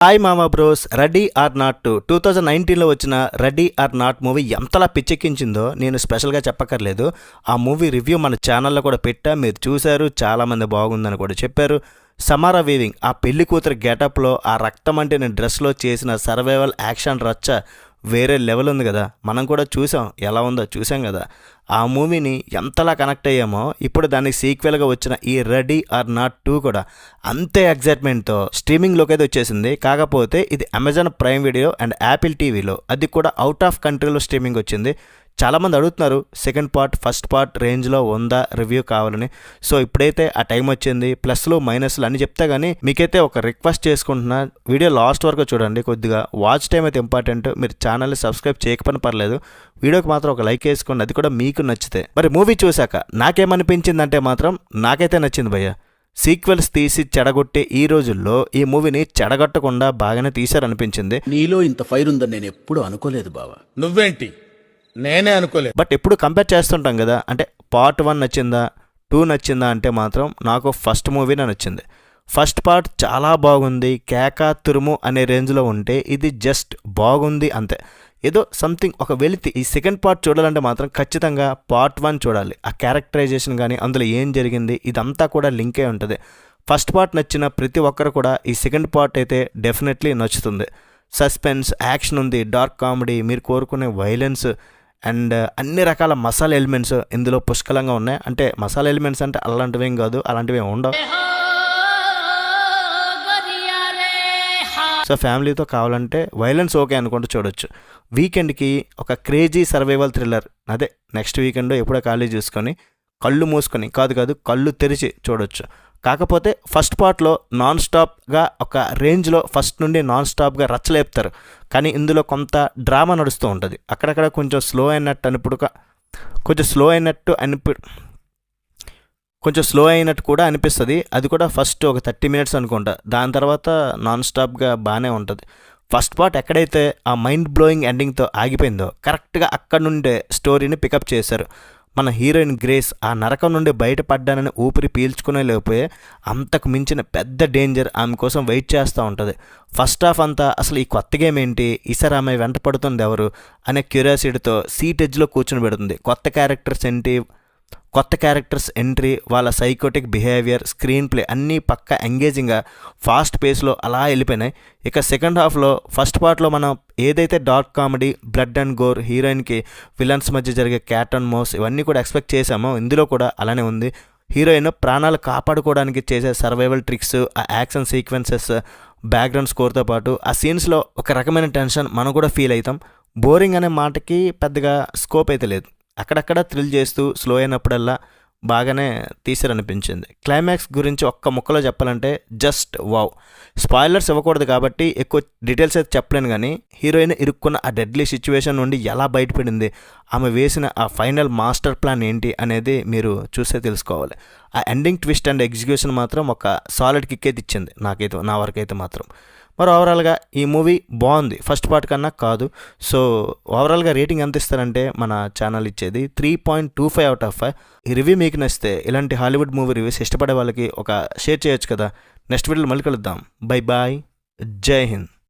Hi మామా bros. Ready are not 2019లో వచ్చిన ready are not movie ఎంతలా పిచ్చెక్కించిందో నేను స్పెషల్గా చెప్పక్కర్లేదు. ఆ మూవీ రివ్యూ మన ఛానల్లో కూడా పెట్టా, మీరు చూశారు, చాలామంది బాగుందని కూడా చెప్పారు. సమారా వీవింగ్ ఆ పెళ్లి కూతురు గెటప్లో ఆ రక్తం అంటిన డ్రెస్లో చేసిన సర్వైవల్ యాక్షన్ రచ్చ వేరే లెవెల్ ఉంది కదా. మనం కూడా చూసాం, ఎలా ఉందో చూసాం కదా. ఆ మూవీని ఎంతలా కనెక్ట్ అయ్యామో ఇప్పుడు దానికి సీక్వెల్గా వచ్చిన ఈ రెడీ ఆర్ నాట్ 2 కూడా అంతే ఎగ్జైట్మెంట్తో స్ట్రీమింగ్లోకి అయితే వచ్చేసింది. కాకపోతే ఇది Amazon prime video and Apple టీవీలో, అది కూడా అవుట్ ఆఫ్ కంట్రీలో స్ట్రీమింగ్ వచ్చింది. చాలామంది అడుగుతున్నారు సెకండ్ పార్ట్ ఫస్ట్ పార్ట్ రేంజ్లో ఉందా రివ్యూ కావాలని. సో ఇప్పుడైతే ఆ టైం వచ్చింది. ప్లస్లు మైనస్లు అని చెప్తా కానీ మీకైతే ఒక రిక్వెస్ట్ చేసుకుంటున్నా, వీడియో లాస్ట్ వరకు చూడండి. కొద్దిగా వాచ్ టైం అయితే ఇంపార్టెంట్. మీరు ఛానల్ని సబ్స్క్రైబ్ చేయకపోయినా పర్లేదు, వీడియోకి మాత్రం ఒక లైక్ వేసుకోండి, అది కూడా మీకు నచ్చితే. మరి మూవీ చూశాక నాకేమనిపించిందంటే మాత్రం నాకైతే నచ్చింది భయ్య. సీక్వెల్స్ తీసి చెడగొట్టే ఈ రోజుల్లో ఈ మూవీని చెడగొట్టకుండా బాగానే తీశారనిపించింది. నీలో ఇంత ఫైర్ ఉందని నేను ఎప్పుడూ అనుకోలేదు బావా. నువ్వేంటి, నేనే అనుకోలేదు. బట్ ఎప్పుడు కంపేర్ చేస్తుంటాం కదా, అంటే పార్ట్ 1 నచ్చిందా 2 నచ్చిందా అంటే మాత్రం నాకు ఫస్ట్ మూవీనే నచ్చింది. ఫస్ట్ పార్ట్ చాలా బాగుంది, కేక తురుము అనే రేంజ్లో ఉంటే ఇది జస్ట్ బాగుంది అంతే. ఏదో సంథింగ్ ఒక వెలితి. ఈ సెకండ్ పార్ట్ చూడాలంటే మాత్రం ఖచ్చితంగా పార్ట్ 1 చూడాలి. ఆ క్యారెక్టరైజేషన్ కానీ అందులో ఏం జరిగింది ఇదంతా కూడా లింక్ అయి ఉంటుంది. ఫస్ట్ పార్ట్ నచ్చిన ప్రతి ఒక్కరు కూడా ఈ సెకండ్ పార్ట్ అయితే డెఫినెట్లీ నచ్చుతుంది. సస్పెన్స్, యాక్షన్ ఉంది, డార్క్ కామెడీ, మీరు కోరుకునే వైలెన్స్ అండ్ అన్ని రకాల మసాలా ఎలిమెంట్స్ ఇందులో పుష్కలంగా ఉన్నాయి. అంటే మసాలా ఎలిమెంట్స్ అంటే అలాంటివి ఏం కాదు, అలాంటివి ఏమి ఉండవు. సో ఫ్యామిలీతో కావాలంటే వైలెన్స్ ఓకే అనుకుంటూ చూడొచ్చు. వీకెండ్కి ఒక క్రేజీ సర్వైవల్ థ్రిల్లర్, అదే నెక్స్ట్ వీకెండ్ ఎప్పుడో ఖాళీ చూసుకొని కళ్ళు మూసుకొని కాదు కళ్ళు తెరిచి చూడొచ్చు. కాకపోతే ఫస్ట్ పార్ట్లో నాన్ స్టాప్గా ఒక రేంజ్లో ఫస్ట్ నుండి నాన్ స్టాప్గా రచ్చలేపుతారు, కానీ ఇందులో కొంత డ్రామా నడుస్తూ ఉంటుంది. అక్కడక్కడ కొంచెం స్లో అయినట్టు కూడా అనిపిస్తుంది. అది కూడా ఫస్ట్ ఒక 30 మినిట్స్ అనుకుంటా. దాని తర్వాత నాన్ స్టాప్గా బాగానే ఉంటుంది. ఫస్ట్ పార్ట్ ఎక్కడైతే ఆ మైండ్ బ్లోయింగ్ ఎండింగ్తో ఆగిపోయిందో కరెక్ట్గా అక్కడ నుండే స్టోరీని పికప్ చేశారు. మన హీరోయిన్ గ్రేస్ ఆ నరకం నుండి బయటపడ్డానని ఊపిరి పీల్చుకునే లేకపోయే అంతకు మించిన పెద్ద డేంజర్ ఆమె కోసం వెయిట్ చేస్తూ ఉంటుంది. ఫస్ట్ హాఫ్ అంతా అసలు ఈ కొత్త గేమ్ ఏంటి, ఈసారి ఆమె వెంట పడుతుంది ఎవరు అనే క్యూరియాసిటీతో సీట్ ఎడ్జ్లో కూర్చుని పెడుతుంది. కొత్త క్యారెక్టర్స్ ఎంట్రీ, వాళ్ళ సైకోటిక్ బిహేవియర్, స్క్రీన్ ప్లే అన్నీ పక్కా ఎంగేజింగ్గా ఫాస్ట్ పేస్లో అలా వెళ్ళిపోయినాయి. ఇక సెకండ్ హాఫ్లో ఫస్ట్ పార్ట్లో మనం ఏదైతే dark comedy, blood and gore, హీరోయిన్కి విలన్స్ మధ్య జరిగే క్యాట్ అండ్ మౌస్ ఇవన్నీ కూడా ఎక్స్పెక్ట్ చేసామో ఇందులో కూడా అలానే ఉంది. హీరోయిన్ ప్రాణాలు కాపాడుకోవడానికి చేసే సర్వైవల్ ట్రిక్స్, ఆ యాక్షన్ సీక్వెన్సెస్, బ్యాక్గ్రౌండ్ స్కోర్తో పాటు ఆ సీన్స్లో ఒక రకమైన టెన్షన్ మనం కూడా ఫీల్ అవుతాం. బోరింగ్ అనే మాటకి పెద్దగా స్కోప్ అయితే లేదు. అక్కడక్కడ థ్రిల్ చేస్తూ స్లో అయినప్పుడల్లా బాగానే తీసారనిపించింది. క్లైమాక్స్ గురించి ఒక్క ముక్కలో చెప్పాలంటే జస్ట్ వావ్. స్పాయిలర్స్ ఇవ్వకూడదు కాబట్టి ఎక్కువ డీటెయిల్స్ అయితే చెప్పలేను, కానీ హీరోయిన్ ఇరుక్కున్న ఆ డెడ్లీ సిచ్యువేషన్ నుండి ఎలా బయటపడింది, ఆమె వేసిన ఆ ఫైనల్ మాస్టర్ ప్లాన్ ఏంటి అనేది మీరు చూస్తే తెలుసుకోవాలి. ఆ ఎండింగ్ ట్విస్ట్ అండ్ ఎగ్జిక్యూషన్ మాత్రం ఒక సాలిడ్ కిక్ అయితే ఇచ్చింది నా వరకైతే మాత్రం. మరి ఓవరాల్గా ఈ మూవీ బాగుంది, ఫస్ట్ పార్ట్ కన్నా కాదు. సో ఓవరాల్గా రేటింగ్ ఎంత ఇస్తారంటే మన ఛానల్ ఇచ్చేది 3.25/5. ఈ రివ్యూ మీకు నచ్చితే ఇలాంటి హాలీవుడ్ మూవీ రివ్యూస్ ఇష్టపడే వాళ్ళకి ఒక షేర్ చేయొచ్చు కదా. నెక్స్ట్ వీడియోలో మళ్ళీ కలుద్దాం. బై బాయ్, జై హింద్.